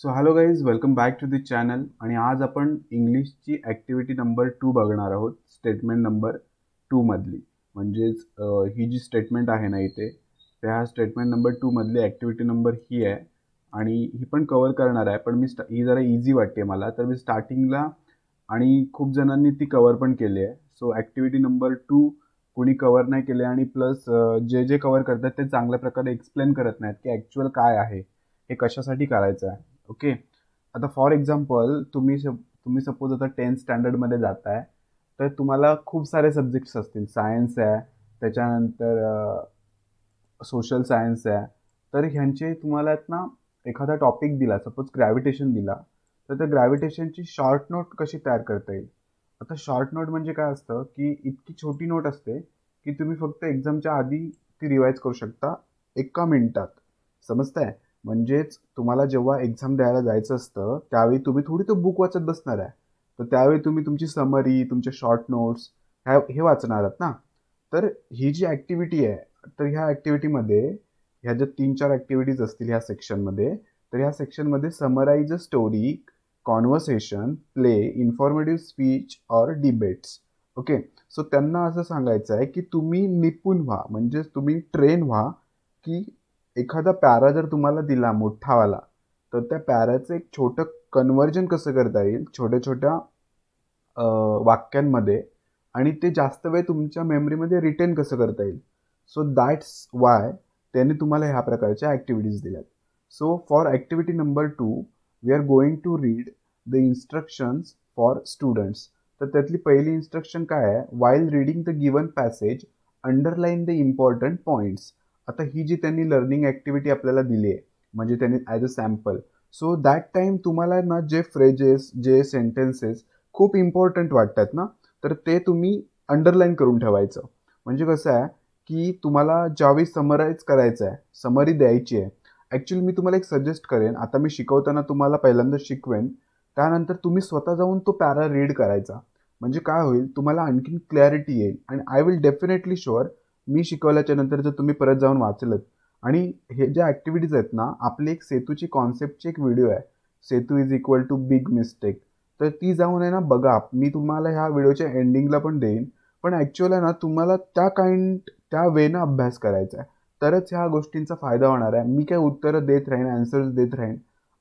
So hello guys, welcome back to the channel. आणि आज आपण इंग्लिशची ॲक्टिव्हिटी नंबर 2 बघणार आहोत. स्टेटमेंट नंबर 2 मधली. म्हणजेच ही जी स्टेटमेंट आहे ना इथे, त्या स्टेटमेंट नंबर 2 मधली ॲक्टिव्हिटी नंबर ही आहे. आणि ही पण कव्हर करणार आहे, पण ही जरा इझी वाटते मला, तर मी स्टार्टिंगला आणि खूप जणांनी ती कव्हर पण केली आहे. सो ॲक्टिव्हिटी नंबर 2 कोणी कव्हर नाही केले आणि प्लस जे जे कव्हर करतात ते चांगल्या प्रकारे एक्सप्लेन करत नाहीत की ॲक्च्युअल काय आहे, हे कशासाठी करायचं आहे. ओके. आता फॉर एक्झाम्पल तुम्ही सपोज आता 10th स्टँडर्डमध्ये जाताय, तर तुम्हाला खूप सारे सब्जेक्ट्स असतील. सायन्स आहे, त्याच्यानंतर सोशल सायन्स आहे. तर ह्यांचे तुम्हाला आहेत ना, एखादा टॉपिक दिला, सपोज ग्रॅव्हिटेशन दिला, तर त्या ग्रॅव्हिटेशनची शॉर्ट नोट कशी तयार करता येईल. आता शॉर्ट नोट म्हणजे काय असतं, की इतकी छोटी नोट असते की तुम्ही फक्त एक्झामच्या आधी ती रिवाईज करू शकता एका मिनिटात. समजतंय? म्हणजेच तुम्हाला जेव्हा एक्झाम द्यायला जायचं असतं, त्यावेळी तुम्ही थोडी तो बुक वाचत बसणार आहे. तर त्यावेळी तुम्ही तुमची समरी, तुमचे शॉर्ट नोट्स हे वाचणार आहात ना. तर ही जी ॲक्टिव्हिटी आहे, तर ह्या ॲक्टिव्हिटीमध्ये ह्या ज्या 3-4 ॲक्टिव्हिटीज असतील ह्या सेक्शनमध्ये, तर ह्या सेक्शनमध्ये summarise a story, conversation, play, informative speech or debates. Okay. So त्यांना असं सांगायचं आहे की तुम्ही निपुण व्हा, म्हणजे तुम्ही ट्रेन व्हा, की एखादा पॅरा जर तुम्हाला दिला मोठावाला, तर त्या पॅराचं एक छोटं कन्व्हर्जन कसं करता येईल छोट्या छोट्या वाक्यांमध्ये, आणि ते जास्त वेळ तुमच्या मेमरीमध्ये रिटेन कसं करता येईल. सो दॅट्स वाय त्यांनी तुम्हाला ह्या प्रकारच्या ॲक्टिव्हिटीज दिल्यात. So for activity number 2 we are going to read the instructions for students. तर त्यातली पहिली इन्स्ट्रक्शन काय आहे, while reading the given passage underline the important points. आता ही जी त्यांनी लर्निंग ॲक्टिव्हिटी आपल्याला दिली आहे, म्हणजे त्यांनी as a sample, so that time तुम्हाला ना जे फ्रेजेस, जे सेंटेन्सेस खूप इम्पॉर्टंट वाटतात ना, तर ते तुम्ही अंडरलाईन करून ठेवायचं. म्हणजे कसं आहे, की तुम्हाला ज्यावेळी समराईज करायचं आहे, समरी द्यायची आहे. ॲक्च्युअली मी तुम्हाला एक सजेस्ट करेन, आता मी शिकवताना तुम्हाला पहिल्यांदा शिकवेन, त्यानंतर तुम्ही स्वतः जाऊन तो पॅरा रीड करायचा. म्हणजे काय होईल, तुम्हाला आणखीन क्लॅरिटी येईल. आणि आय विल डेफिनेटली शुअर, मी शिकवल्याच्या नंतर जर तुम्ही परत जाऊन वाचलत, आणि हे ज्या ॲक्टिव्हिटीज आहेत ना, आपली एक सेतूची कॉन्सेप्टची एक व्हिडिओ आहे, सेतू is equal to big mistake. तर ती जाऊन आहे ना बघा. मी तुम्हाला ह्या व्हिडिओच्या एंडिंगला पण देईन. पण ॲक्च्युअल आहे ना, तुम्हाला त्या वेनं अभ्यास करायचा आहे. तरच ह्या गोष्टींचा फायदा होणार आहे. मी काय उत्तरं देत राहीन, ॲन्सर्स देत राहीन.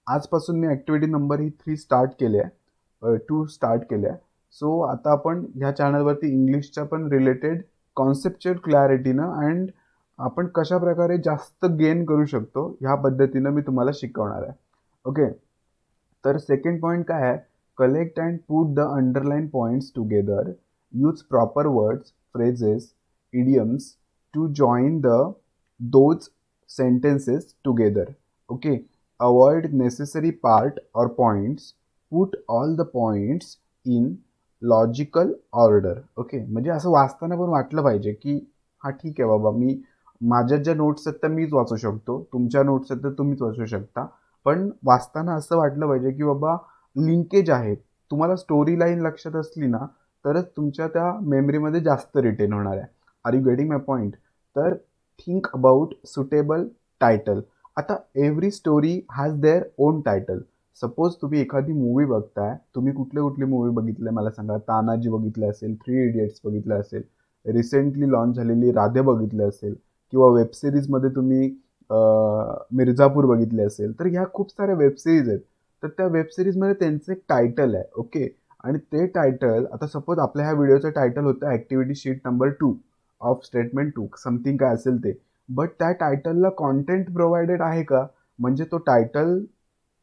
आजपासून मी ॲक्टिव्हिटी नंबर ही 3 स्टार्ट केली आहे, 2 स्टार्ट केल्या. सो आता आपण ह्या चॅनलवरती इंग्लिशच्या पण रिलेटेड कॉन्सेप्च्युअल क्लॅरिटीनं अँड आपण कशाप्रकारे जास्त गेन करू शकतो, ह्या पद्धतीनं मी तुम्हाला शिकवणार आहे. ओके. तर सेकंड पॉईंट काय आहे, collect and put the underline points together, use proper words, phrases, idioms to join those sentences together. Okay. Avoid necessary part or points. Put all the points in logical order. Okay. म्हणजे असं वाचताना पण वाटलं पाहिजे की हा ठीक आहे बाबा, मी माझ्या ज्या नोट्स आहेत त्या मीच वाचू शकतो, तुमच्या नोट्स आहेत तर तुम्हीच वाचू शकता. पण वाचताना असं वाटलं पाहिजे की बाबा लिंकेज आहे. तुम्हाला स्टोरी लाईन लक्षात असली ना, तरच तुमच्या त्या मेमरीमध्ये जास्त रिटेन होणार आहे. Are you getting my point? तर थिंक अबाउट सुटेबल टायटल. आता every story has their own title. Suppose तुम्ही एखादी मूवी बघताय, तुम्ही कुठले कुठले मूवी बघितले मला सांगा. तानाजी बघितले असेल, 3 इडियट्स बघितले असेल, रिसेंटली लॉन्च झालेली राधे बघितले असेल, किंवा वेबसिरीजमध्ये तुम्ही मिर्झापूर बघितले असेल. तर ह्या खूप साऱ्या वेबसिरीज आहेत. तर त्या वेबसिरीजमध्ये त्यांचं एक टायटल आहे. ओके. आणि ते टायटल, आता सपोज आपल्या ह्या व्हिडिओचं टायटल होतं activity sheet number 2 of statement 2, something काय असेल ते. बट त्या टायटलला कॉन्टेंट प्रोव्हाइडेड आहे का? म्हणजे तो टायटल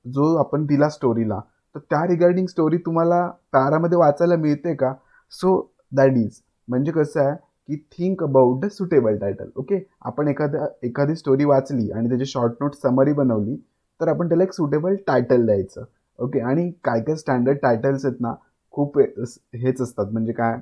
जो आपण दिला स्टोरीला, तर त्या रिगार्डिंग स्टोरी तुम्हाला पॅरामध्ये वाचायला मिळते का? सो दॅट इज, म्हणजे कसं आहे की think about the suitable title. Okay. आपण एखादी स्टोरी वाचली आणि त्याची शॉर्ट नोट समरी बनवली, तर आपण त्याला एक सुटेबल टायटल द्यायचं. ओके. आणि काय काय स्टँडर्ड टायटल्स आहेत ना, खूप हेच असतात. म्हणजे काय,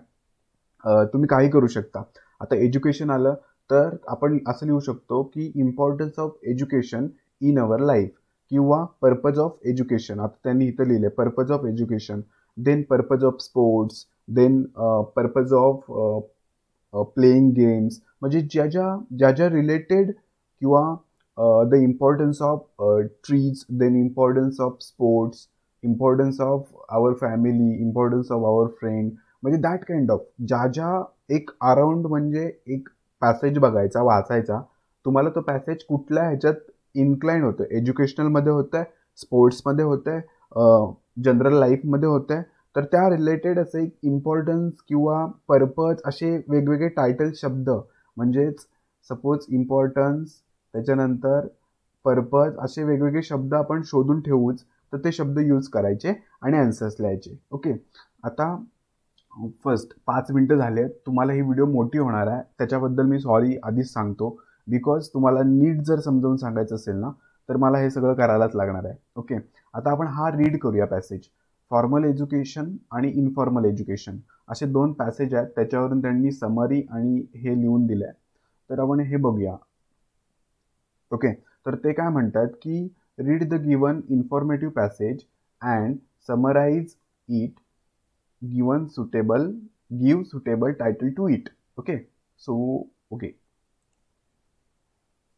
तुम्ही काही करू शकता. आता एज्युकेशन आलं, तर आपण असं लिहू शकतो की importance of education in our life, किंवा पर्पज ऑफ एज्युकेशन. आता त्यांनी इथं लिहिले purpose of education, then purpose of sports, then purpose of playing games. म्हणजे ज्या ज्या रिलेटेड, किंवा the importance of trees, then importance of sports, importance of our family, importance of our friend, म्हणजे that kind of ज्या ज्या एक around म्हणजे एक पॅसेज बघायचा वाचायचा. तुम्हाला तो पॅसेज कुठल्या ह्याच्यात इन्क्लाइन होतं, एज्युकेशनलमध्ये होतं आहे, स्पोर्ट्समध्ये होतं आहे, जनरल लाईफमध्ये होतं आहे, तर त्या रिलेटेड असं एक इम्पॉर्टन्स किंवा पर्पज असे वेगवेगळे टायटल शब्द, म्हणजेच सपोज इम्पॉर्टन्स, त्याच्यानंतर पर्पज, असे वेगवेगळे शब्द आपण शोधून ठेवूच, तर ते शब्द यूज करायचे आणि आन्सर्स लिहायचे. ओके, आता फर्स्ट 5 मिनटं झाले, तुम्हाला ही व्हिडिओ मोठी होणार आहे, त्याच्याबद्दल मी सॉरी आधीच सांगतो. बिकॉज तुम्हाला नीट जर समजावून सांगायचं असेल ना, तर मला हे सगळं करायलाच लागणार आहे. ओके, आता आपण हा रीड करूया पॅसेज. फॉर्मल एज्युकेशन आणि इनफॉर्मल एज्युकेशन असे 2 पॅसेज आहेत, त्याच्यावरून त्यांनी समरी आणि हे लिहून दिलं आहे. तर आपण हे बघूया. ओके, तर ते काय म्हणतात की read the given informative passage and summarise it, given suitable, give suitable title to it. Okay, so okay.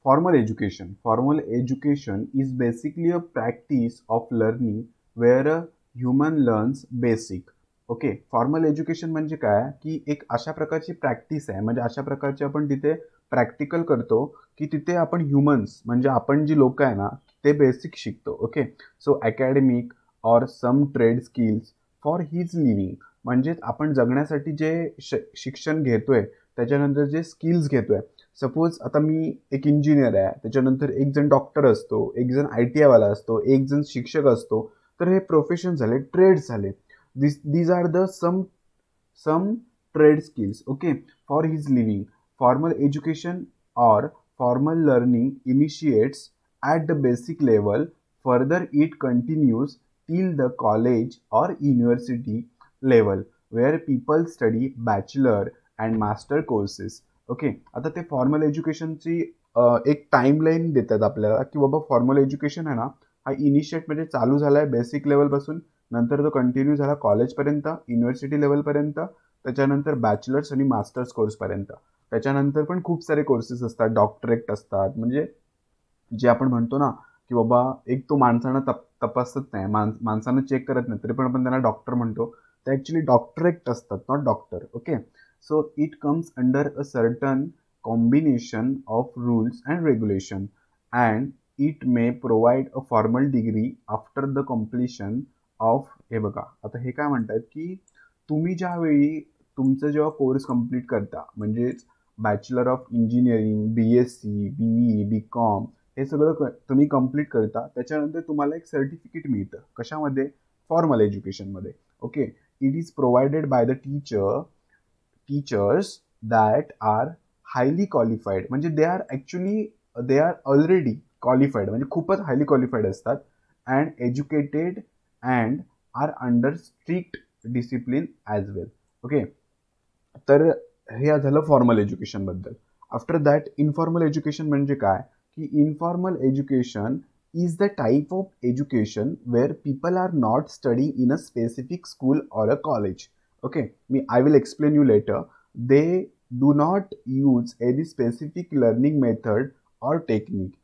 Formal education. Formal education is basically a practice of learning where a human learns basic. Okay, formal education म्हणजे काय की एक अशा प्रकारची practice आहे, म्हणजे अशा प्रकारचे आपण तिथे प्रॅक्टिकल करतो की तिथे आपण ह्युमन्स म्हणजे आपण जी लोक आहे ना ते बेसिक शिकतो. Okay, so academic or some trade skills for his living, म्हणजेच आपण जगण्यासाठी जे शिक्षण घेतोय त्याच्यानंतर जे स्किल्स घेतोय. सपोज आता मी एक इंजिनियर आहे, त्याच्यानंतर एक जण डॉक्टर असतो, एक जण ITI वाला असतो, एक जण शिक्षक असतो, तर हे प्रोफेशन झाले, ट्रेड्स झाले. these are the some trade skills, okay, for his living. Formal education or formal learning initiates at the basic level, further it continues till the college or university level where people study bachelor and master courses. Okay, आता ते formal एज्युकेशनची एक timeline देतात आपल्याला की बाबा formal education आहे ना, हा इनिशिएट म्हणजे चालू झाला आहे बेसिक लेवलपासून, नंतर तो कंटिन्यू झाला कॉलेजपर्यंत, युनिव्हर्सिटी लेवलपर्यंत, त्याच्यानंतर बॅचलर्स आणि मास्टर्स कोर्सपर्यंत. त्याच्यानंतर पण खूप सारे कोर्सेस असतात, डॉक्टरेट असतात, म्हणजे जे आपण म्हणतो ना की बाबा एक तो माणसानं तपासत नाही, माणसानं चेक करत नाही, तरी पण आपण त्यांना डॉक्टर म्हणतो. ते ॲक्च्युली डॉक्टरेट असतात, not doctor. Okay, so it comes under a certain combination of rules and regulation, and it may provide a formal degree after the completion of. हे बघा, आता हे काय म्हणतात की तुम्ही ज्यावेळी तुमचं जेव्हा कोर्स कंप्लीट करता, म्हणजेच bachelor of engineering, BSc, BE, BCom हे सगळं तुम्ही कंप्लीट करता, त्याच्यानंतर तुम्हाला एक सर्टिफिकेट मिळतं. कशामध्ये? फॉर्मल एज्युकेशनमध्ये. Okay, it is provided by the teachers that are highly qualified, म्हणजे दे आर ऑलरेडी क्वालिफाईड, म्हणजे खूपच हायली क्वालिफाईड असतात, and educated and are under strict discipline as well. Okay, तर हे झालं फॉर्मल एज्युकेशनबद्दल. आफ्टर दॅट इन्फॉर्मल एज्युकेशन म्हणजे काय की informal education is the type of education where people are not studying in a specific school or a college. Okay, I will explain you later. They do not use any specific learning method or technique.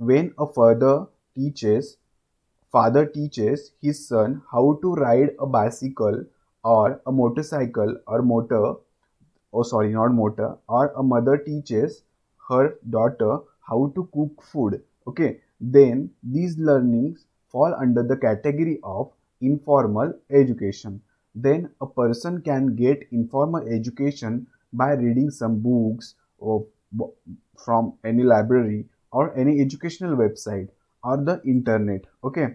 When a father teaches his son how to ride a bicycle or a motorcycle or motor, oh sorry, not motor, or a mother teaches her daughter how to cook food. Okay, then these learnings fall under the category of informal education. Then a person can get informal education by reading some books or from any library or any educational website or the internet. Okay,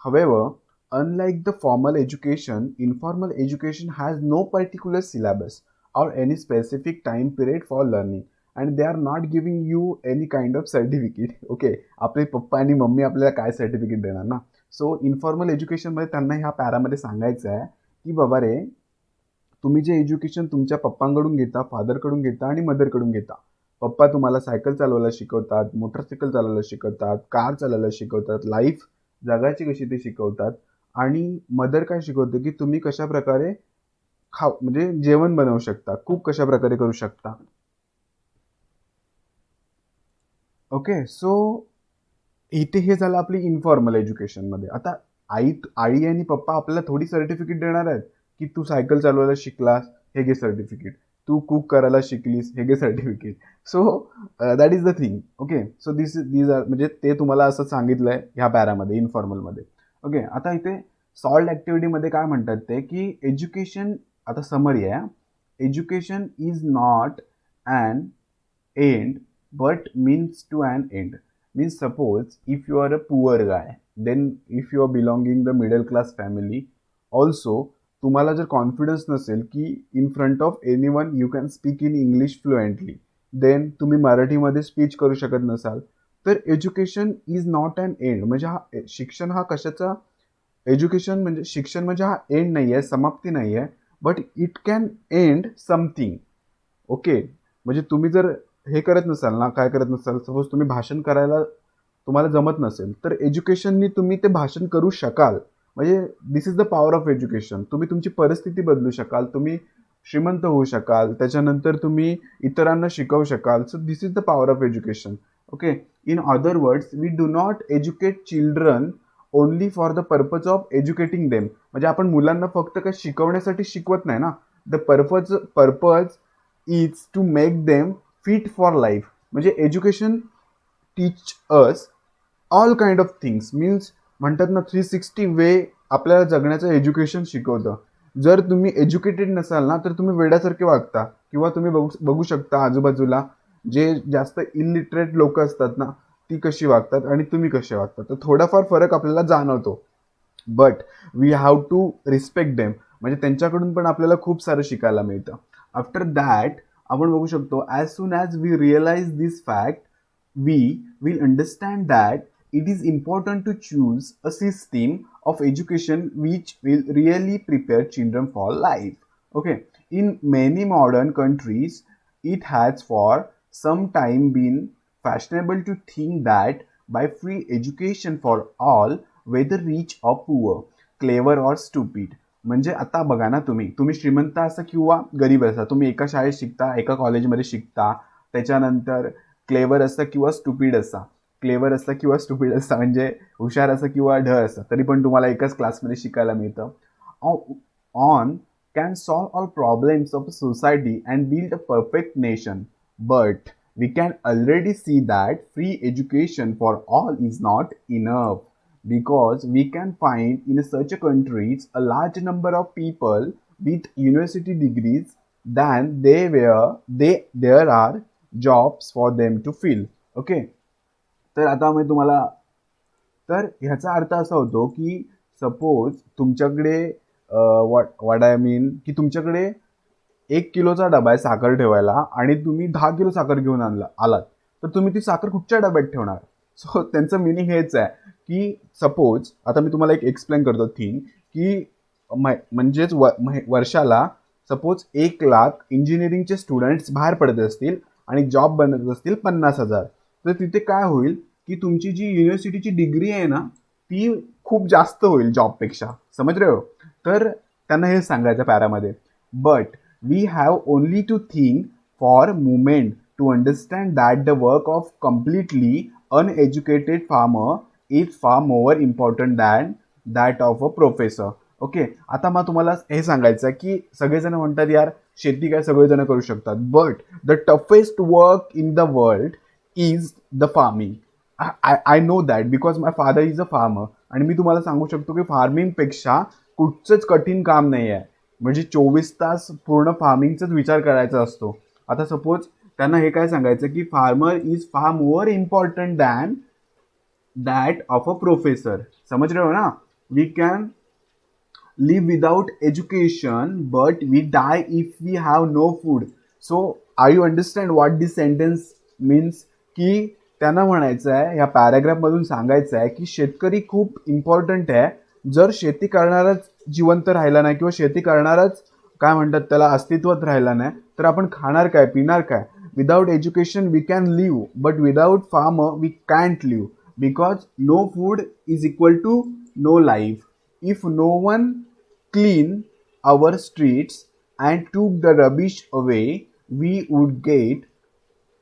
however, unlike the formal education, informal education has no particular syllabus or any specific time period for learning, and they are not giving you any kind of certificate. Okay, आपले पप्पा आणि mummy आपल्याला काय certificate देणार ना. So informal एज्युकेशनमध्ये त्यांना ह्या पॅरामध्ये सांगायचं आहे की बाबा रे, तुम्ही जे एज्युकेशन तुमच्या पप्पांकडून घेता, फादरकडून घेता आणि मदरकडून घेता. पप्पा तुम्हाला सायकल चालवायला शिकवतात, मोटरसायकल चालवायला शिकवतात, कार चालवायला शिकवतात, लाईफ जगायची कशी ते शिकवतात, आणि मदर काय शिकवते की तुम्ही कशा प्रकारे म्हणजे जेवण बनवू शकता, कुक कशा प्रकारे करू शकता. ओके, सो इथे हे झालं आपली इन्फॉर्मल एज्युकेशनमध्ये. आता आई आणि पप्पा आपल्याला थोडी सर्टिफिकेट देणार आहेत की तू सायकल चालवायला शिकलास, हे घे सर्टिफिकेट, तू कुक करायला शिकलीस, हे घे certificate. So that is the thing. Okay, so these are, म्हणजे ते तुम्हाला असं सांगितलंय ह्या पॅरामध्ये, इन्फॉर्मलमध्ये. ओके, आता इथे सॉल्ड ॲक्टिव्हिटीमध्ये काय म्हणतात ते की एज्युकेशन, आता समरी आहे, education is not an end but means to an end. Means suppose if you are a poor guy, then if you are belonging the middle class family, also तुम्हाला जर confidence नसेल की in front of anyone you can speak in English fluently, then तुम्ही मराठीमध्ये speech करू शकत नसाल, तर education is not an end. म्हणजे हा शिक्षण हा कशाचा, एज्युकेशन म्हणजे शिक्षण म्हणजे हा एंड नाही आहे, समाप्ती नाही आहे, but it can end something. Okay, म्हणजे तुम्ही जर हे करत नसाल ना, काय करत नसाल, सपोज तुम्ही भाषण करायला तुम्हाला जमत नसेल, तर एज्युकेशननी तुम्ही ते भाषण करू शकाल. म्हणजे this is the power of education. तुम्ही तुमची परिस्थिती बदलू शकाल, तुम्ही श्रीमंत होऊ शकाल, त्याच्यानंतर तुम्ही इतरांना शिकवू शकाल. So this is the power of education. Okay, in other words, we do not educate children only for the purpose of educating them. म्हणजे आपण मुलांना फक्त काय शिकवण्यासाठी शिकवत नाही ना. The purpose is to make them fit for life. म्हणजे education teach us all kind of things. Means म्हणतात ना 360 वे आपल्याला जगण्याचं एज्युकेशन शिकवतं. जर तुम्ही एज्युकेटेड नसाल ना, तर तुम्ही वेड्यासारखे वागता, किंवा तुम्ही बघू शकता आजूबाजूला जे जास्त इलिटरेट लोक असतात ना, ती कशी वागतात आणि तुम्ही कसे वागतात. तर थोडाफार फरक आपल्याला जाणवतो, but we have to respect them. म्हणजे त्यांच्याकडून पण आपल्याला खूप सारं शिकायला मिळतं. आफ्टर दॅट आपण बघू शकतो, as soon as we realise this fact, we will understand that it is important to choose a system of education which will really prepare children for life. Okay, in many modern countries, it has for some time been fashionable to think that by free education for all, whether rich or poor, clever or stupid. म्हणजे आता बघा ना, तुम्ही श्रीमंत असा किंवा गरीब असा, तुम्ही एका शाळेत शिकता, एका कॉलेजमध्ये शिकता, त्याच्यानंतर क्लेवर असता किंवा स्टुपिड असा, क्लेवर असता किंवा स्टुपिड असता, म्हणजे हुशार असं किंवा ढ असता, तरी पण तुम्हाला एकाच क्लासमध्ये शिकायला मिळतं. On can solve all problems of society and build a perfect nation, but we can already see that free education for all is not enough, because we can find in such countries a large number of people with university degrees than there are jobs for them to fill. Okay, तर आता मी तुम्हाला, तर ह्याचा अर्थ असा होतो की suppose तुमच्याकडे व्हॉट आय मीन की तुमच्याकडे 1 किलोचा डबा आहे साखर ठेवायला, आणि तुम्ही 10 किलो साखर घेऊन आलात, तर तुम्ही ती साखर कुठच्या डब्यात ठेवणार. सो त्यांचं मिनिंग हेच आहे की सपोज आता मी तुम्हाला एक एक्सप्लेन करतो थिंग की म्हणजेच वर्षाला सपोज 1 लाख इंजिनिअरिंगचे स्टुडंट्स बाहेर पडत असतील आणि जॉब बनत असतील 50,000, तर तिथे काय होईल की तुमची जी युनिव्हर्सिटीची डिग्री आहे ना, ती खूप जास्त होईल जॉबपेक्षा. समज रहे हो. तर त्यांना हे सांगायचं पॅरामध्ये, but we have only to think for a moment to understand that the work of completely uneducated farmer is far more important than that of a professor. Okay, आता मग तुम्हाला हे सांगायचं की सगळेजण म्हणतात यार शेती काय सगळेजण करू शकतात, but the toughest work in the world is the farming. I know that because my father is a farmer. आणि मी तुम्हाला सांगू शकतो की फार्मिंगपेक्षा कुठचंच कठीण काम नाही आहे. म्हणजे 24 तास पूर्ण फार्मिंगचाच विचार करायचा असतो. आता सपोज त्यांना हे काय सांगायचं की farmer is far more important than that of a professor. समज रहे हो ना. We can live without education, but we die if we have no food. So are you understand what this sentence means? की त्यांना म्हणायचं आहे, ह्या पॅराग्राफमधून सांगायचं आहे की शेतकरी खूप इम्पॉर्टंट आहे. जर शेती करणारच जिवंत राहिला नाही किंवा शेती करणारच काय म्हणतात त्याला अस्तित्वात राहिला नाही, तर आपण खाणार काय, पिणार काय. Without education we can live, but without farmer we can't live, because no food is equal to no life. If no one clean our streets and took the rubbish away, we would get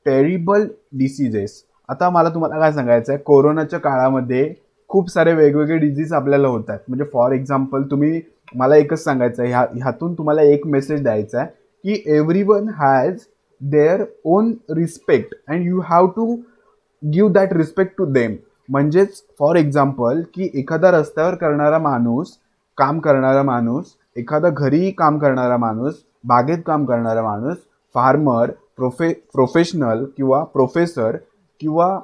terrible diseases. आता मला तुम्हाला काय सांगायचं आहे, कोरोनाच्या काळामध्ये खूप सारे वेगवेगळे डिझीज आपल्याला होतात. म्हणजे फॉर एक्झाम्पल तुम्ही, मला एकच सांगायचं आहे, ह्यातून तुम्हाला एक मेसेज द्यायचा आहे की everyone has their own respect and you have to give that respect to them. म्हणजेच फॉर एक्झाम्पल की एखादा रस्त्यावर करणारा माणूस, काम करणारा माणूस, एखादा घरी काम करणारा माणूस, बागेत काम करणारा माणूस, फार्मर, प्रोफेशनल किंवा प्रोफेसर किंवा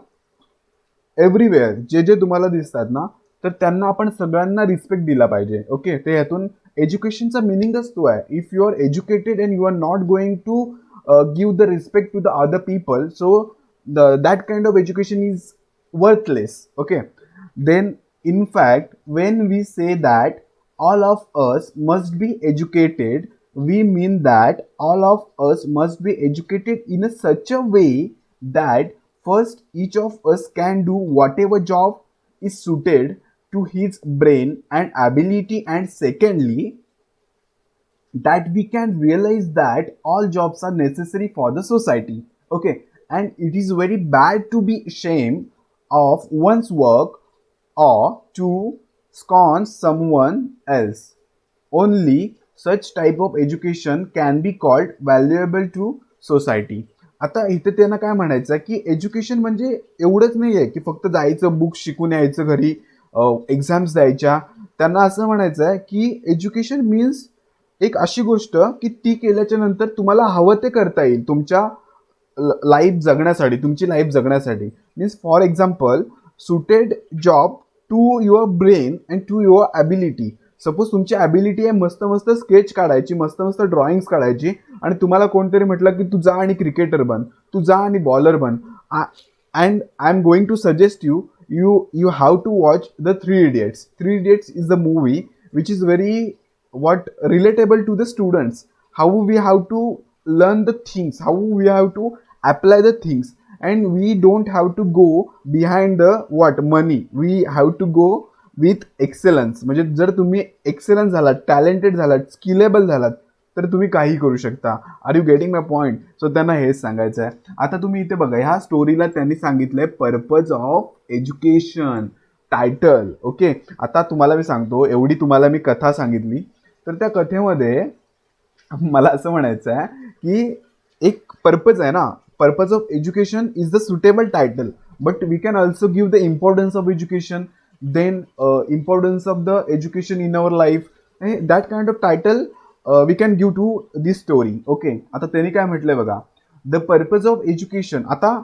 एव्हरीवेअर जे जे तुम्हाला दिसतात ना, तर त्यांना आपण सगळ्यांना रिस्पेक्ट दिला पाहिजे. ओके, ते ह्यातून एज्युकेशनचा मिनिंगच तो आहे. If you are educated and you are not going to give the respect to the other people, so that kind of education is worthless. Okay, then in fact when we say that all of us must be educated, we mean that all of us must be educated in a such a way that first each of us can do whatever job is suited to his brain and ability, and secondly that we can realize that all jobs are necessary for the society. Okay, and it is very bad to be ashamed of one's work or to scorn someone else. Only such type of education can be called valuable to society. आता इथे त्यांना काय म्हणायचं की education म्हणजे एवढंच नाही आहे की फक्त जायचं, बुक शिकून यायचं घरी, एक्झाम्स द्यायच्या. त्यांना असं म्हणायचं आहे की एज्युकेशन मीन्स एक अशी गोष्ट की ती केल्याच्या नंतर तुम्हाला हवं ते करता येईल तुमच्या लाईफ जगण्यासाठी, तुमची लाईफ जगण्यासाठी. Means for example suited job to your brain and to your ability. Suppose तुमची ॲबिलिटी आहे मस्त मस्त स्केच काढायची, मस्त मस्त ड्रॉइंग्स काढायची, आणि तुम्हाला कोणतरी म्हटलं की तू जा आणि क्रिकेटर बन, तू जा आणि बॉलर बन, and I am going to suggest you you have to watch the Three Idiots. Three Idiots is the movie which is very what relatable to the students, how we have to learn the things, how we have to apply the things, and we don't have to go behind the what money, we have to go with excellence. म्हणजे जर तुम्ही excellence झालात, talented झालात, स्किलेबल झालात, तर तुम्ही काही करू शकता. Are you getting my point? So त्यांना हेच सांगायचं आहे. आता तुम्ही इथे बघा, ह्या स्टोरीला त्यांनी सांगितलंय purpose of education, title. Okay, आता तुम्हाला मी सांगतो, एवढी तुम्हाला मी कथा सांगितली, तर त्या कथेमध्ये मला असं म्हणायचं आहे की एक पर्पज आहे ना. Purpose of education is the suitable title, but we can also give the importance of education, then importance of the education in our life. That kind of title we can give to this story. Okay, आता त्यांनी काय म्हटलंय बघा, the purpose of education. आता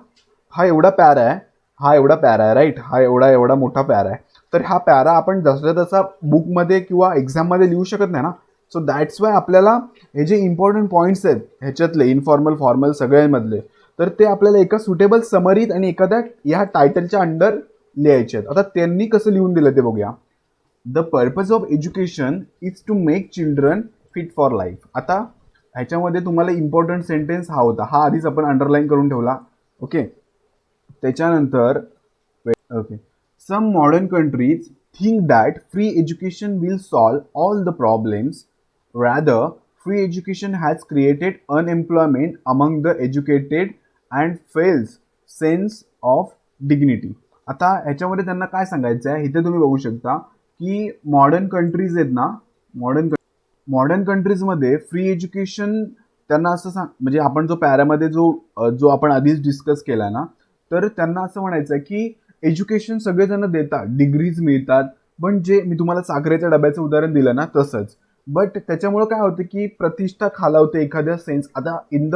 हा एवढा प्यारा आहे, राईट, हा एवढा मोठा प्यारा आहे. तर हा पॅरा आपण जसा तसा बुकमध्ये किंवा एक्झाममध्ये लिहू शकत नाही ना. सो दॅट्स वाय आपल्याला हे जे इम्पॉर्टंट पॉईंट्स आहेत ह्याच्यातले, इनफॉर्मल फॉर्मल सगळ्यांमधले, तर ते आपल्याला एका सुटेबल समरीत आणि एखाद्या ह्या टायटलच्या अंडर लिहायचे आहेत. आता त्यांनी कसं लिहून दिलं ते बघूया. The purpose of education is to make children fit for life. आता ह्याच्यामध्ये तुम्हाला इम्पॉर्टंट सेंटेन्स हा होता, हा आधीच आपण अंडरलाईन करून ठेवला. ओके, त्याच्यानंतर okay, some modern countries think that free education will solve all the problems. Rather, free education has created unemployment among the educated and fails sense of dignity. आता ह्याच्यामध्ये त्यांना काय सांगायचं आहे, इथे तुम्ही बघू शकता की मॉडर्न कंट्रीज आहेत ना, मॉडर्न कंट्रीजमध्ये फ्री एज्युकेशन त्यांना असं म्हणजे आपण जो पॅरामध्ये जो आपण आधीच डिस्कस केला ना, तर त्यांना असं म्हणायचं आहे की एज्युकेशन सगळेजण देतात, डिग्रीज मिळतात, पण जे मी तुम्हाला साखरेच्या डब्याचं उदाहरण दिलं ना तसंच, बट त्याच्यामुळं काय होतं की प्रतिष्ठा खालावते एखाद्या सेन्स. आता इन द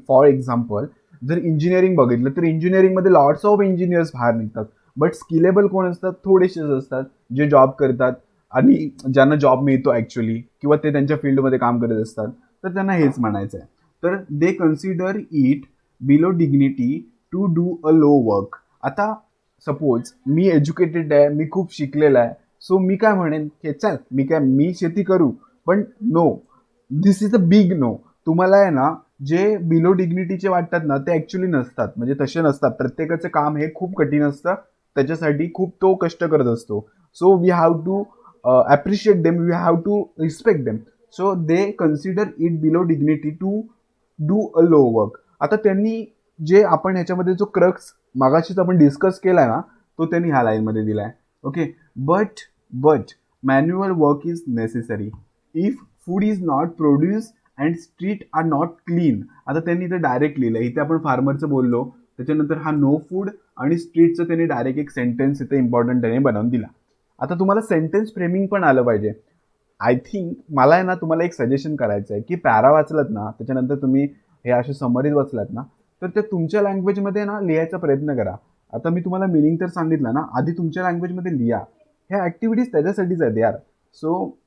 फॉर एक्झाम्पल जर इंजिनिअरिंग बघितलं तर इंजिनिअरिंगमध्ये लॉट्स ऑफ इंजिनियर्स बाहेर निघतात, बट स्किलेबल कोण असतात, थोडेसेच असतात जे जॉब करतात आणि ज्यांना जॉब मिळतो ॲक्च्युली, किंवा ते त्यांच्या फील्डमध्ये काम करत असतात. तर त्यांना हेच म्हणायचं आहे. तर they consider it below dignity to do a low work. आता सपोज मी एज्युकेटेड आहे, मी खूप शिकलेला आहे, सो मी काय म्हणेन की चल मी शेती करू, पण no, this is a big no. तुम्हाला आहे ना जे बिलो डिग्निटीचे वाटतात ना ते ॲक्च्युली नसतात, म्हणजे तसे नसतात. प्रत्येकाचं काम हे खूप कठीण असतं, त्याच्यासाठी खूप तो कष्ट करत असतो. So we have to appreciate them, we have to respect them. So they consider it below dignity to do a low work. आता त्यांनी जे आपण ह्याच्यामध्ये जो क्रक्स मागाशीच आपण डिस्कस केलाय ना, तो त्यांनी ह्या लाईनमध्ये दिलाय. Okay. But manual work is necessary if food is not produce and street are not clean. आता त्यांनी इथे डायरेक्ट लिहिलं. इथे आपण फार्मरचं बोललो, त्याच्यानंतर हा नो फूड आणि स्ट्रीटचं त्यांनी डायरेक्ट एक सेंटेन्स इथे इम्पॉर्टंट त्याने बनवून दिला. आता तुम्हाला सेंटेन्स फ्रेमिंग पण आलं पाहिजे. आय थिंक मला आहे ना तुम्हाला एक सजेशन करायचं आहे की पॅरा वाचलात ना, त्याच्यानंतर तुम्ही हे असे समरीज वाचलात ना, तर ते तुमच्या लँग्वेजमध्ये ना लिहायचा प्रयत्न करा. आता मी तुम्हाला मिनिंग तर सांगितलं ना, आधी तुमच्या लँग्वेजमध्ये लिहा. ह्या ॲक्टिव्हिटीज त्याच्यासाठीच आहेत यार. So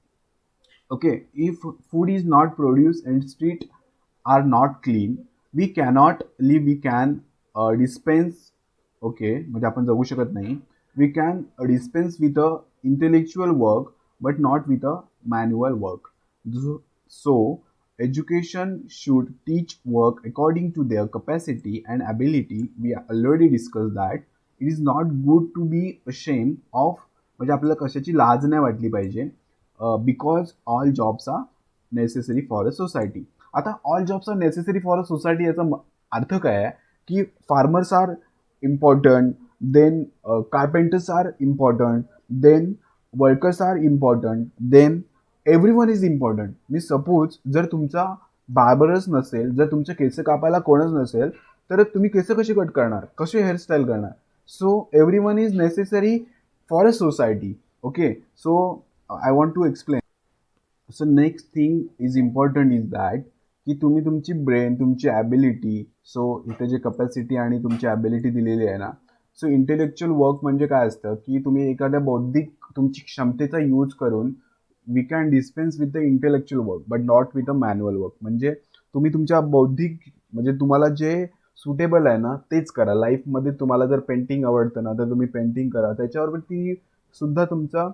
okay, if food is not produce and street are not clean, we cannot live, we can dispense. Okay, म्हणजे आपण जगू शकत नाही. We can dispense with a intellectual work but not with a manual work. So, education should teach work according to their capacity and ability. We already discussed that. It is not good to be ashamed of, म्हणजे आपल्याला कशाची लाज नाही वाटली पाहिजे. Because all jobs are necessary for a society. आता all jobs are necessary for a society याचा अर्थ काय आहे की farmers are important, then carpenters are important, then workers are important, then everyone is important. मी सपोज जर तुमचा बार्बरच नसेल, जर तुमचे केस कापायला कोणच नसेल, तर तुम्ही केस कशी कट करणार, कसे हेअरस्टाईल करणार. So everyone is necessary for a society. Okay. So I want to explain. So next thing is important is that की तुम्ही तुमची ब्रेन, तुमची ॲबिलिटी, सो इथे जे कपॅसिटी आणि तुमची ॲबिलिटी दिलेली आहे ना, सो इंटेलेक्च्युअल वर्क म्हणजे काय असतं की तुम्ही एखाद्या बौद्धिक तुमची क्षमतेचा यूज करून we can dispense with the intellectual work but not with a manual work. म्हणजे तुम्ही तुमच्या बौद्धिक, म्हणजे तुम्हाला जे सुटेबल आहे ना तेच करा. लाईफमध्ये तुम्हाला जर पेंटिंग आवडतं ना, तर तुम्ही पेंटिंग करा. त्याच्यावरती सुद्धा तुमचा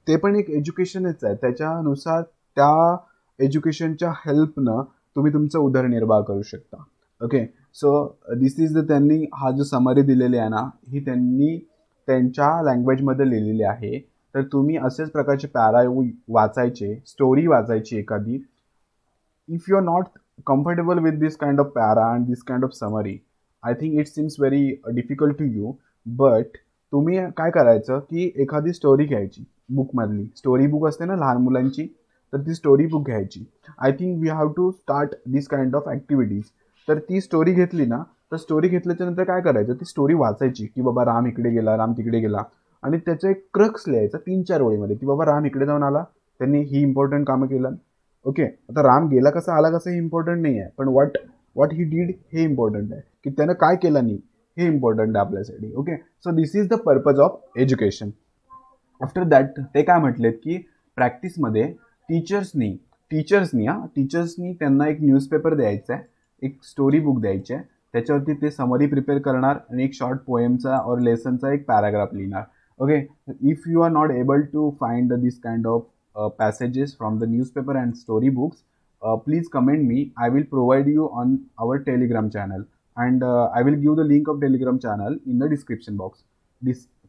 ते पण एक एज्युकेशनच आहे. त्याच्यानुसार त्या एज्युकेशनच्या हेल्पनं तुम्ही तुमचा उदरनिर्वाह करू शकता. Okay. So this is the, त्यांनी हा जो समरी दिलेली आहे ना, ही त्यांनी त्यांच्या लँग्वेजमध्ये लिहिलेली आहे. तर तुम्ही असेच प्रकारचे पॅरा वाचायचे, स्टोरी वाचायची एखादी. If you are not comfortable with this kind of para and this kind of summary, I think it seems very difficult to you. But तुम्ही काय करायचं की एखादी स्टोरी घ्यायची, बुकमधली स्टोरी बुक असते ना लहान मुलांची, तर ती स्टोरी बुक घ्यायची. I think we have to start this kind of activities. तर ती स्टोरी घेतली ना, तर स्टोरी घेतल्याच्या नंतर काय करायचं, ती स्टोरी वाचायची की बाबा राम इकडे गेला, राम तिकडे गेला, आणि त्याचा एक क्रक्स लिहायचा 3-4 ओळीमध्ये की बाबा राम इकडे जाऊन आला, त्यांनी ही इम्पॉर्टंट कामं केलं. ओके. आता राम गेला कसा आला कसं हे इम्पॉर्टंट नाही आहे, पण व्हॉट ही डीड हे इम्पॉर्टंट आहे, की त्यानं काय केलं नाही हे इम्पॉर्टंट आहे आपल्यासाठी. Okay. So this is the purpose of education. After that ते काय म्हटलेत की प्रॅक्टिसमध्ये टीचर्सनी त्यांना एक न्यूजपेपर द्यायचा आहे, एक स्टोरी बुक द्यायची आहे. त्याच्यावरती ते समरी प्रिपेअर करणार आणि एक शॉर्ट पोएमचा और लेसनचा एक पॅराग्राफ लिहिणार. Okay. If you are not able to find this kind of passages from the newspaper and story books, please comment me. I will provide you on our Telegram channel, and I will give the link of Telegram channel in the description box.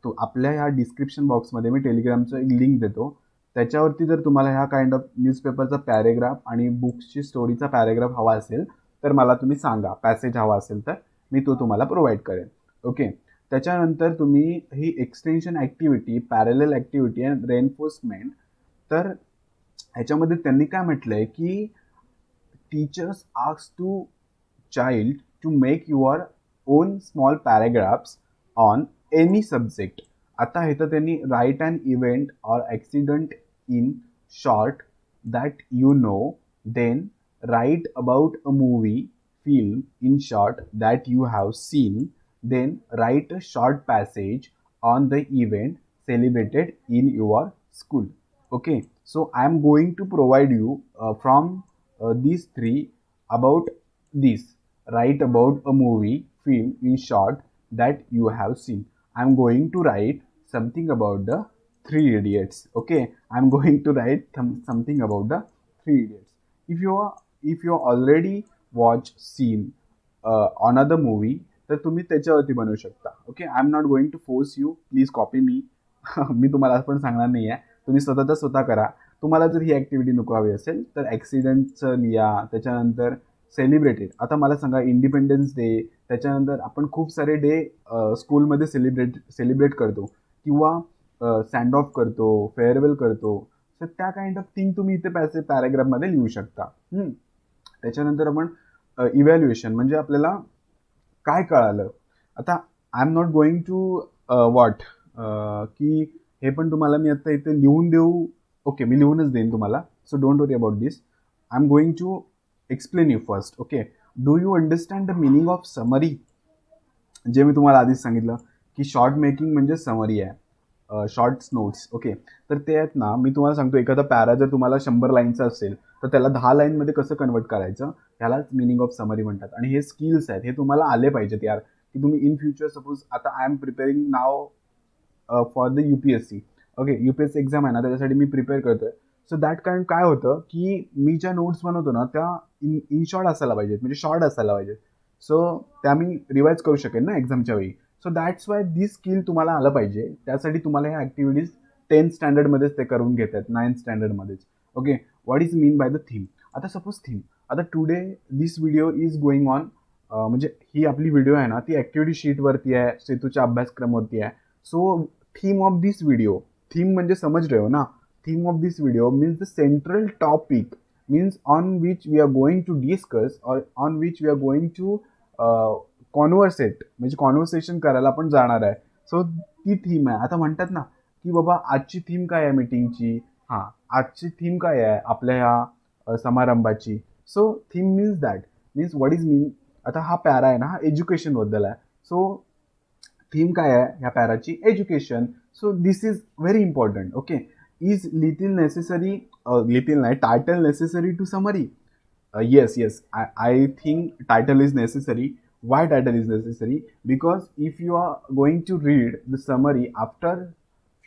तो आपल्या ह्या description बॉक्समध्ये मी टेलिग्रामचं एक link देतो. त्याच्यावरती जर तुम्हाला ह्या काइंड ऑफ न्यूजपेपरचा पॅरेग्राफ आणि बुक्सची स्टोरीचा पॅरेग्राफ हवा असेल तर मला तुम्ही सांगा. पॅसेज हवा असेल तर मी तो तुम्हाला प्रोव्हाइड करेन. ओके. त्याच्यानंतर तुम्ही ही extension activity, parallel activity and reinforcement, तर ह्याच्यामध्ये त्यांनी काय म्हटलंय की teachers ask to child to make your own small paragraphs on any subject. आता इथं त्यांनी write an event or accident in short that you know, then write about a movie film in short that you have seen, then write a short passage on the event celebrated in your school. Okay, so I am going to provide you from these three about this. Write about a movie, film in short that you have seen. I am going to write something about the Three Idiots. Okay, I am going to write something about the Three Idiots. If you already seen another movie, तर तुम्ही त्याच्यावरती बनवू शकता. Okay. I am not going to force you, please copy me. मी तुम्हाला पण सांगणार नाही आहे, तुम्ही स्वतः करा. तुम्हाला जर ही ॲक्टिव्हिटी नको हवी असेल तर ॲक्सिडेंटचं लिहा, त्याच्यानंतर सेलिब्रेटेड. आता मला सांगा, इंडिपेंडन्स डे, त्याच्यानंतर आपण खूप सारे डे स्कूलमध्ये सेलिब्रेट करतो किंवा सँड ऑफ करतो, फेअरवेल करतो. तर त्या काइंड ऑफ थिंग तुम्ही इथे पॅराग्राफमध्ये लिहू शकता. त्याच्यानंतर आपण इव्हॅल्युएशन, म्हणजे आपल्याला काय कळालं. आता I am not going to what की हे पण तुम्हाला मी आता इथे लिहून देऊ. ओके, मी लिहूनच देईन तुम्हाला, so don't worry about this. I am going to explain you first. Okay, do you understand the meaning of summary? जे मी तुम्हाला आधीच सांगितलं की शॉर्ट मेकिंग म्हणजे समरी आहे, शॉर्ट्स नोट्स. ओके, तर ते आहेत ना, मी तुम्हाला सांगतो, एखादा पॅरा जर तुम्हाला 100 लाईनचा असेल तर त्याला 10 लाईनमध्ये कसं कन्वर्ट करायचं, ह्यालाच मिनिंग ऑफ समरी म्हणतात. आणि हे स्किल्स आहेत, हे तुम्हाला आले पाहिजेत यार, की तुम्ही इन फ्युचर सपोज, आता I am preparing now for the UPSC. Okay, UPSC exam आहे ना, त्याच्यासाठी मी प्रिपेअर करतोय. सो दॅट कारण काय होतं की मी ज्या नोट्स बनवतो ना त्या इन शॉर्ट असायला पाहिजेत, म्हणजे शॉर्ट असायला पाहिजेत. सो त्या मी रिवाइज करू शकेन ना एक्झामच्या वेळी. So that's why this skill तुम्हाला आलं पाहिजे. त्यासाठी तुम्हाला ह्या ॲक्टिव्हिटीज 10th स्टँडर्डमध्येच ते करून घेत आहेत, 9th स्टँडर्डमध्येच. Okay, what is mean by the theme. आता सपोज थीम, आता today this video is going on, म्हणजे ही आपली व्हिडिओ आहे ना ती ॲक्टिव्हिटी शीटवरती आहे, सेतूच्या अभ्यासक्रमवरती आहे. So theme of this video, theme म्हणजे समज रहे हो ना, theme of this video means the central topic, means on which we are going to discuss or on which we are going to कॉन्व्हर्सेट, म्हणजे कॉन्व्हर्सेशन करायला आपण जाणार आहे. सो ती थीम आहे. आता म्हणतात ना की बाबा आजची थीम काय आहे मीटिंगची, हां आजची थीम काय आहे आपल्या ह्या समारंभाची. So theme means that, means what is mean. आता हा पॅरा आहे ना, हा एज्युकेशनबद्दल आहे. सो थीम काय आहे ह्या पॅराची, education. So this is very important. Okay, is little necessary, little नाही, title necessary to summary. Yes, yes. I think title is necessary. Why title is necessary? Because if you are going to read the summary after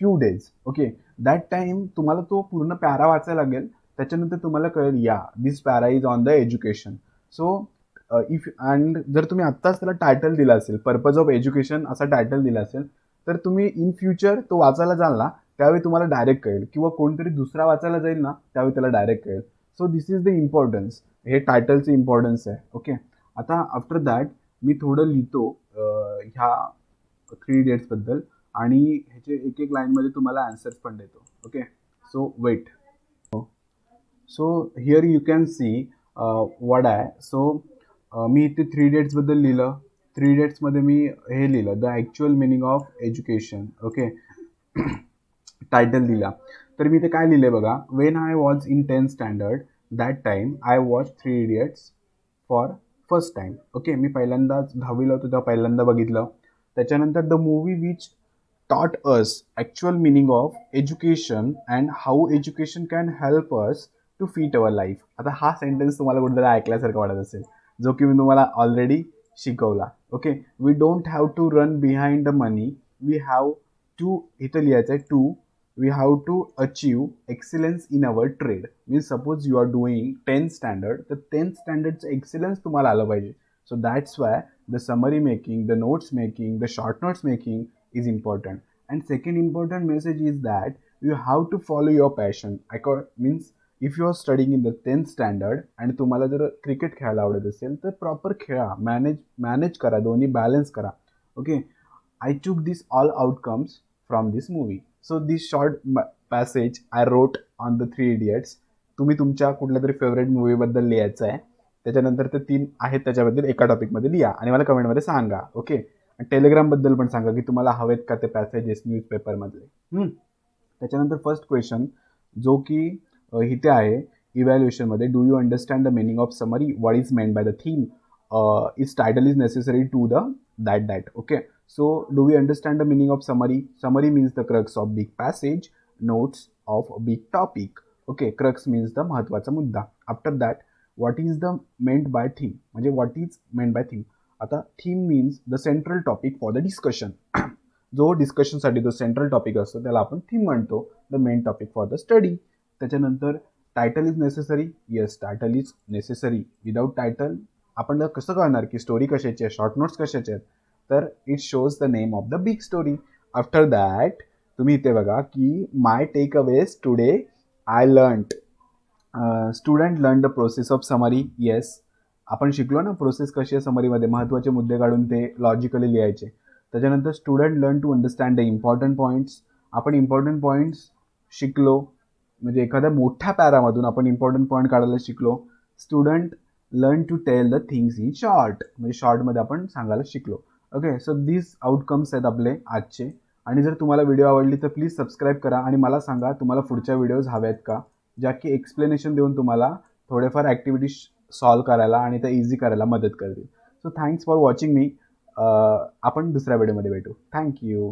few days, okay, that time तुम्हाला तो पूर्ण para वाचायला लागेल. त्याच्यानंतर तुम्हाला कळेल, या this para is on the education. So if and जर तुम्ही आत्ताच त्याला टायटल दिला असेल, पर्पज ऑफ एज्युकेशन असा टायटल दिला असेल, तर तुम्ही इन फ्युचर तो वाचायला जाल ना त्यावेळी तुम्हाला डायरेक्ट कळेल, किंवा कोणतरी दुसरा वाचायला जाईल ना त्यावेळी त्याला डायरेक्ट कळेल. So this is the importance, हे टायटलचं इम्पॉर्टन्स आहे. ओके, आता आफ्टर दॅट मी थोडं लिहितो ह्या 3 इडियट्सबद्दल, आणि ह्याचे एक एक लाईनमध्ये तुम्हाला आन्सर्स पण देतो. Okay, so wait. So here you can see what आहे. सो मी इथे 3 इडियट्सबद्दल लिहिलं. 3 इडियट्समध्ये मी हे लिहिलं, the actual meaning of education. Okay, title दिला. तर मी ते काय लिहिले बघा, when I was in 10th standard that time I watch 3 idiots for first time. Okay, मी पहिल्यांदाच 10वीला होतो तेव्हा पहिल्यांदा बघितलं. त्याच्यानंतर the movie which taught us actual meaning of education and how education can help us to fit our life. आता हा सेंटेन्स तुम्हाला कुठेतरी ऐकल्यासारखं वाटत असेल, जो की मी तुम्हाला ऑलरेडी शिकवला. Okay, we don't have to run behind the money, we have to, इथं लिहायचं आहे to, we have to achieve excellence in our trade. Means suppose you are doing 10th standard, the 10th standard's excellence तुम्हाला आलं पाहिजे. So that's why the summary making, the notes making, the short notes making is important. And second important message is that you have to follow your passion. Means if you are studying in the 10th standard and तुम्हाला जर cricket खेळायला आवडत असेल तर proper खेळा, manage करा, दोन्ही balance करा. Okay, I took this all outcomes from this movie. So this short passage I wrote on the 3 Idiots. तुम्ही तुमच्या कुठल्या तरी फेवरेट मूवीबद्दल लिहायचं आहे, त्याच्यानंतर ते 3 आहेत त्याच्याबद्दल एका टॉपिकमध्ये लिहा आणि मला कमेंटमध्ये सांगा. ओके, टेलिग्रामबद्दल पण सांगा की तुम्हाला हवेत का ते पॅसेजेस न्यूजपेपरमधले. त्याच्यानंतर फर्स्ट क्वेश्चन जो की इथे आहे इव्हॅल्युएशनमध्ये, do you understand the meaning of summary, what is meant by the theme, is title is necessary to the that. Okay, so do we understand the meaning of summary? Summary means the crux of big passage, notes of a big topic. Okay, crux means the महत्वाचा मुद्दा. After that, what is the meant by theme? म्हणजे what is meant by theme? आता theme means the central topic for the discussion. जो डिस्कशनसाठी जो central topic असतो त्याला आपण theme म्हणतो, the main topic for the study. त्याच्यानंतर title is necessary. Yes, title is necessary. Without title आपण कसं कळणार की स्टोरी कशाची आहे, शॉर्ट नोट्स कशाचे आहेत, तर it shows the name of the big story. After that तुम्ही इथे बघा की my takeaways today I learned, student learn the process of summary. Yes, आपण शिकलो ना प्रोसेस कशी आहे समरीमध्ये, महत्त्वाचे मुद्दे काढून ते लॉजिकली लिहायचे. त्याच्यानंतर student learn to understand the important points. आपण इम्पॉर्टंट पॉईंट्स शिकलो, म्हणजे एखाद्या मोठ्या पॅरामधून आपण इम्पॉर्टंट पॉईंट काढायला शिकलो. Student learn to tell the things in short, म्हणजे शॉर्टमध्ये आपण सांगायला शिकलो. ओके, सो दिस आउटकम्स आहेत आपले आजचे. आणि जर तुम्हाला व्हिडिओ आवडली तर प्लीज सबस्क्राईब करा आणि मला सांगा तुम्हाला पुढच्या व्हिडिओज हव्या आहेत का, ज्या की एक्सप्लेनेशन देऊन तुम्हाला थोडेफार ॲक्टिव्हिटीज सॉल्व करायला आणि त्या इझी करायला मदत करतील. सो थँक्स फॉर वॉचिंग मी. आपण दुसऱ्या व्हिडिओमध्ये भेटू. थँक्यू.